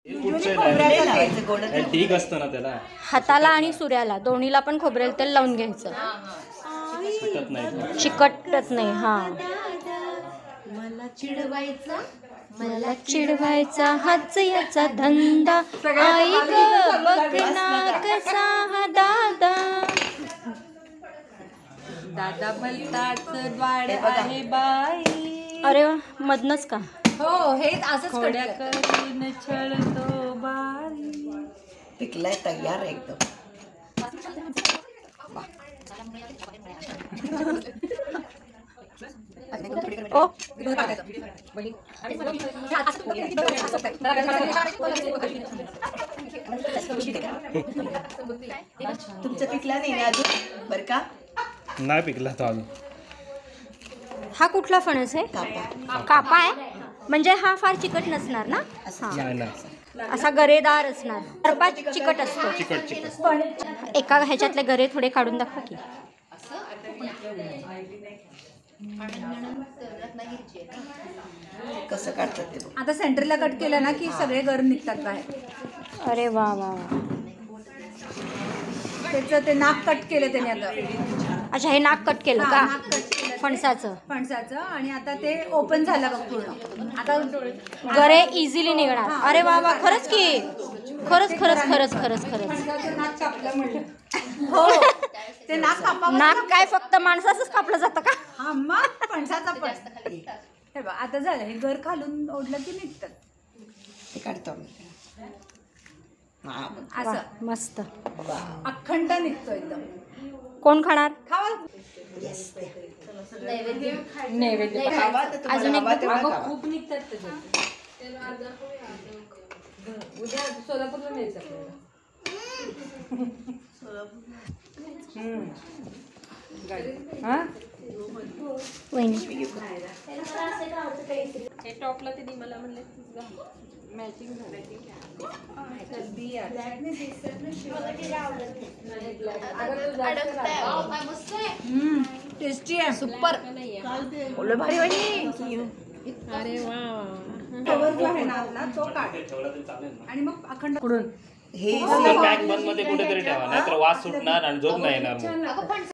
ठीक असतं ना त्याला. हाताला आणि सूर्याला दोन्हीला पण खोबरेल तेल लावून घ्यायचं. चिकटत नाही. हा मला चिडवायचा हाच याचा धंदा. आई ग बघ ना कसा हा दादा. दादा भलताच द्वाड आहे बाई. अरे वा, मधनच का? हो, हे असंच खोड्या करून छळतो बाई. पिकलाय तयार एकदम. ओ तुमचं पिकला नाही ना अजून बरं का? नाही पिकला तो अजून. हा कुठला फणस आहे? कापा आहे म्हणजे हा फार चिकट नसणार ना? नाही नाही असा गरेदार असणार. बर्फा चिकट असतो. चिकट चिकट. एका ह्याच्यातले गरे थोडे काढून दाखवा की. कसं काढतात ते? आता सेंटरला कट केलं ना की सगळे गर निघतात बाहेर. अरे वा वा वा. त्याचं ते नाक कट केलं त्याने आता. अच्छा, हे नाक कट केलं का नाक कट केलं फणसाचं? आणि आता ते ओपन झालं बघ पूर्ण. आता गरे इझिली निघणार. अरे वा वा, खरंच की. खरंच खरंच खरंच खरंच खरंच. नाक कापलं म्हणलं. हो, ते नाक कापावं. नाक काय फक्त माणसाचंच कापलं जातं का? हा मग फणसाचा पण. हे बघ आता झालं. हे घर खालून ओढलं की निघतात. ते काढतो आम्ही. असं वा, मस्त. अखंड निघतो एकदम. कोण खाणार? खावा. नैवेद्य खावा तर तुम्हाला हवा तेवढा खावा. खूप निघतात त्याच्यात. उद्या सोलापूरला न्यायचं आपल्याला. वहिनी हे टॉपला त्यांनी मला म्हणले मॅचिंग टेस्टी आहे. सुपर. ओलं भारी वाटली. अरे वा. कवर जो आहे ना आपला तो काढ आणि मग अखंड हे पॅक बंद मध्ये कुठेतरी ठेवा, नाहीतर वास सुटणार आणि झोप नाही येणार मग.